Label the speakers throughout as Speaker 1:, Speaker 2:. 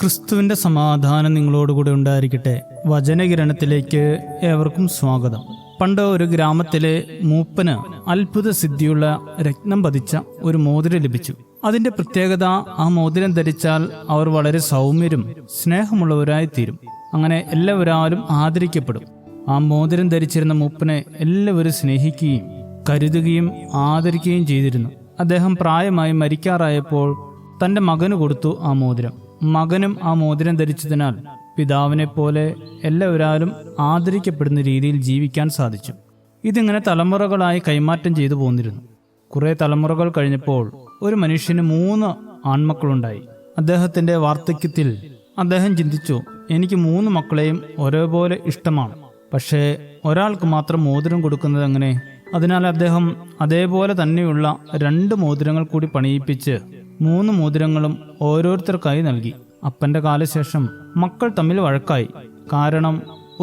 Speaker 1: ക്രിസ്തുവിന്റെ സമാധാനം നിങ്ങളോടുകൂടെ ഉണ്ടായിരിക്കട്ടെ. വചനകിരണത്തിലേക്ക് ഏവർക്കും സ്വാഗതം. പണ്ട് ഒരു ഗ്രാമത്തിലെ മൂപ്പന് അത്ഭുത സിദ്ധിയുള്ള രത്നം പതിച്ച ഒരു മോതിരം ലഭിച്ചു. അതിന്റെ പ്രത്യേകത, ആ മോതിരം ധരിച്ചാൽ അവർ വളരെ സൗമ്യരും സ്നേഹമുള്ളവരായി തീരും. അങ്ങനെ എല്ലാവരും ആദരിക്കപ്പെടും. ആ മോതിരം ധരിച്ചിരുന്ന മൂപ്പനെ എല്ലാവരും സ്നേഹിക്കുകയും കരുതുകയും ആദരിക്കുകയും ചെയ്തിരുന്നു. അദ്ദേഹം പ്രായമായി മരിക്കാറായപ്പോൾ തന്റെ മകന് കൊടുത്തു ആ മോതിരം. മകനും ആ മോതിരം ധരിച്ചതിനാൽ പിതാവിനെ പോലെ എല്ലാവരും ആദരിക്കപ്പെടുന്ന രീതിയിൽ ജീവിക്കാൻ സാധിച്ചു. ഇതിങ്ങനെ തലമുറകളായി കൈമാറ്റം ചെയ്തു പോന്നിരുന്നു. കുറെ തലമുറകൾ കഴിഞ്ഞപ്പോൾ ഒരു മനുഷ്യന് 3 ആൺമക്കളുണ്ടായി. അദ്ദേഹത്തിന്റെ വാർദ്ധക്യത്തിൽ അദ്ദേഹം ചിന്തിച്ചു, എനിക്ക് 3 മക്കളെയും ഒരേപോലെ ഇഷ്ടമാണ്, പക്ഷേ ഒരാൾക്ക് മാത്രം മോതിരം കൊടുക്കുന്നത് എങ്ങനെ? അതിനാൽ അദ്ദേഹം അതേപോലെ തന്നെയുള്ള 2 മോതിരങ്ങൾ കൂടി പണിയിപ്പിച്ച് 3 മോതിരങ്ങളും ഓരോരുത്തർക്കായി നൽകി. അപ്പന്റെ കാലശേഷം മക്കൾ തമ്മിൽ വഴക്കായി. കാരണം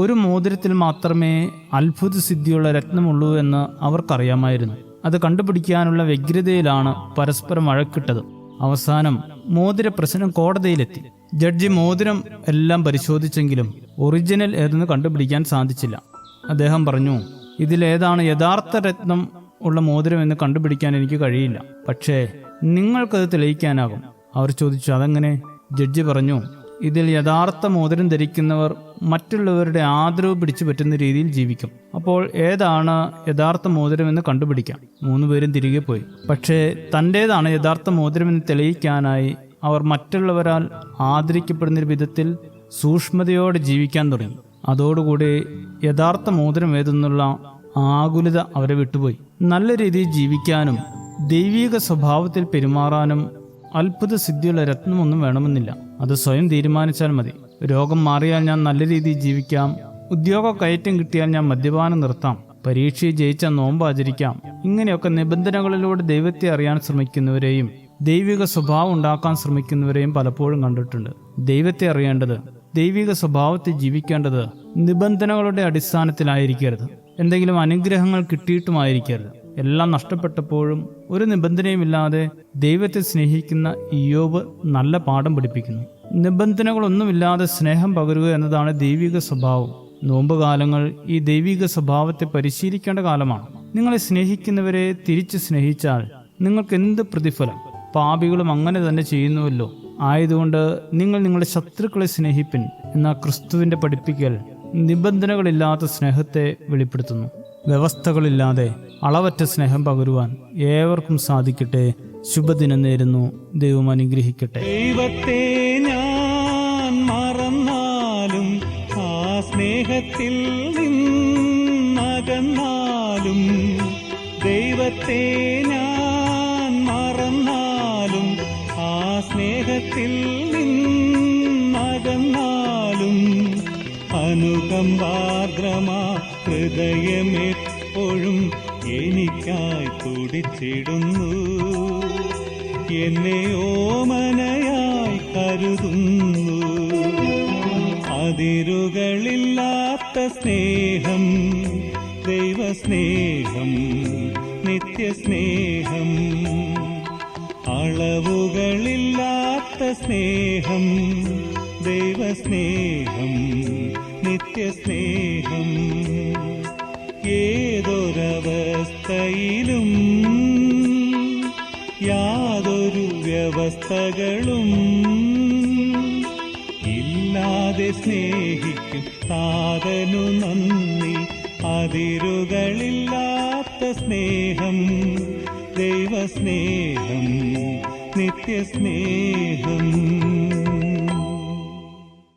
Speaker 1: ഒരു മോതിരത്തിൽ മാത്രമേ അത്ഭുത സിദ്ധിയുള്ള രത്നമുള്ളൂ എന്ന് അവർക്കറിയാമായിരുന്നു. അത് കണ്ടുപിടിക്കാനുള്ള വ്യഗ്രതയിലാണ് പരസ്പരം വഴക്കിട്ടത്. അവസാനം മോതിര പ്രശ്നം കോടതിയിലെത്തി. ജഡ്ജി മോതിരം എല്ലാം പരിശോധിച്ചെങ്കിലും ഒറിജിനൽ ഏതെന്ന് കണ്ടുപിടിക്കാൻ സാധിച്ചില്ല. അദ്ദേഹം പറഞ്ഞു, ഇതിലേതാണ് യഥാർത്ഥ രത്നം ഉള്ള മോതിരം എന്ന് കണ്ടുപിടിക്കാൻ എനിക്ക് കഴിയില്ല, പക്ഷേ നിങ്ങൾക്കത് തെളിയിക്കാനാകും. അവർ ചോദിച്ചു, അതെങ്ങനെ? ജഡ്ജി പറഞ്ഞു, ഇതിൽ യഥാർത്ഥ മോതിരം ധരിക്കുന്നവർ മറ്റുള്ളവരുടെ ആദരവ് പിടിച്ചു പറ്റുന്ന രീതിയിൽ ജീവിക്കും. അപ്പോൾ ഏതാണ് യഥാർത്ഥ മോതിരം എന്ന് കണ്ടുപിടിക്കാം. 3 പേരും തിരികെ പോയി. പക്ഷേ തൻ്റേതാണ് യഥാർത്ഥ മോതിരം എന്ന് തെളിയിക്കാനായി അവർ മറ്റുള്ളവരാൽ ആദരിക്കപ്പെടുന്ന വിധത്തിൽ സൂക്ഷ്മതയോടെ ജീവിക്കാൻ തുടങ്ങി. അതോടുകൂടി യഥാർത്ഥ മോതിരം ഏതെന്നുള്ള ആകുലത അവരെ വിട്ടുപോയി. നല്ല രീതിയിൽ ജീവിക്കാനും ദൈവിക സ്വഭാവത്തിൽ പെരുമാറാനും അത്ഭുത സിദ്ധിയുള്ള രത്നമൊന്നും വേണമെന്നില്ല. അത് സ്വയം തീരുമാനിച്ചാൽ മതി. രോഗം മാറിയാൽ ഞാൻ നല്ല രീതിയിൽ ജീവിക്കാം, ഉദ്യോഗ കയറ്റം കിട്ടിയാൽ ഞാൻ മദ്യപാനം നിർത്താം, പരീക്ഷയിൽ ജയിച്ചാൽ നോമ്പ് ആചരിക്കാം. ഇങ്ങനെയൊക്കെ നിബന്ധനകളിലൂടെ ദൈവത്തെ അറിയാൻ ശ്രമിക്കുന്നവരെയും ദൈവിക സ്വഭാവം ഉണ്ടാക്കാൻ ശ്രമിക്കുന്നവരെയും പലപ്പോഴും കണ്ടിട്ടുണ്ട്. ദൈവത്തെ അറിയേണ്ടത്, ദൈവിക സ്വഭാവത്തിൽ ജീവിക്കേണ്ടത് നിബന്ധനകളുടെ അടിസ്ഥാനത്തിലായിരിക്കരുത്. എന്തെങ്കിലും അനുഗ്രഹങ്ങൾ കിട്ടിയിട്ടുമായിരിക്കരുത്. എല്ലാം നഷ്ടപ്പെട്ടപ്പോഴും ഒരു നിബന്ധനയുമില്ലാതെ ദൈവത്തെ സ്നേഹിക്കുന്ന ഇയ്യോബ് നല്ല പാഠം പഠിപ്പിക്കുന്നു. നിബന്ധനകളൊന്നുമില്ലാതെ സ്നേഹം പകരുക എന്നതാണ് ദൈവിക സ്വഭാവം. നോമ്പുകാലങ്ങൾ ഈ ദൈവിക സ്വഭാവത്തെ പരിശീലിക്കേണ്ട കാലമാണ്. നിങ്ങളെ സ്നേഹിക്കുന്നവരെ തിരിച്ച് സ്നേഹിച്ചാൽ നിങ്ങൾക്ക് എന്ത് പ്രതിഫലം? പാപികളും അങ്ങനെ തന്നെ ചെയ്യുന്നുവല്ലോ. ആയതുകൊണ്ട് നിങ്ങൾ നിങ്ങളുടെ ശത്രുക്കളെ സ്നേഹിപ്പിൻ എന്ന ക്രിസ്തുവിന്റെ പഠിപ്പിക്കൽ നിബന്ധനകളില്ലാത്ത സ്നേഹത്തെ വെളിപ്പെടുത്തുന്നു. വ്യവസ്ഥകളില്ലാതെ അളവറ്റ സ്നേഹം പകരുവാൻ ഏവർക്കും സാധിക്കട്ടെ. ശുഭദിനം നേരുന്നു. ദൈവം അനുഗ്രഹിക്കട്ടെ.
Speaker 2: ദൈവത്തെ ഞാൻ മറന്നാലും ആ സ്നേഹത്തിൽ നിന്നകന്നാലും, ദൈവത്തെ ഞാൻ മറന്നാലും ആ സ്നേഹത്തിൽ നിന്നകന്നാലും, അനുകമ്പാർദ്രമാ ഹൃദയമെപ്പോഴും എനിക്കായി തുടിച്ചിടുന്നു. എന്നെ ഓമനയായി കരുതുന്നു. അതിരുകളില്ലാത്ത സ്നേഹം, ദൈവസ്നേഹം, നിത്യസ്നേഹം. അളവുകളില്ലാത്ത സ്നേഹം, ദൈവസ്നേഹം, നിത്യസ്നേഹം. ഏതൊരവസ്ഥയിലും യാതൊരു വ്യവസ്ഥകളും ഇല്ലാതെ സ്നേഹിക്കും താതനു നന്ദി. അതിരുകളില്ലാത്ത സ്നേഹം, ദൈവസ്നേഹം, നിത്യസ്നേഹം.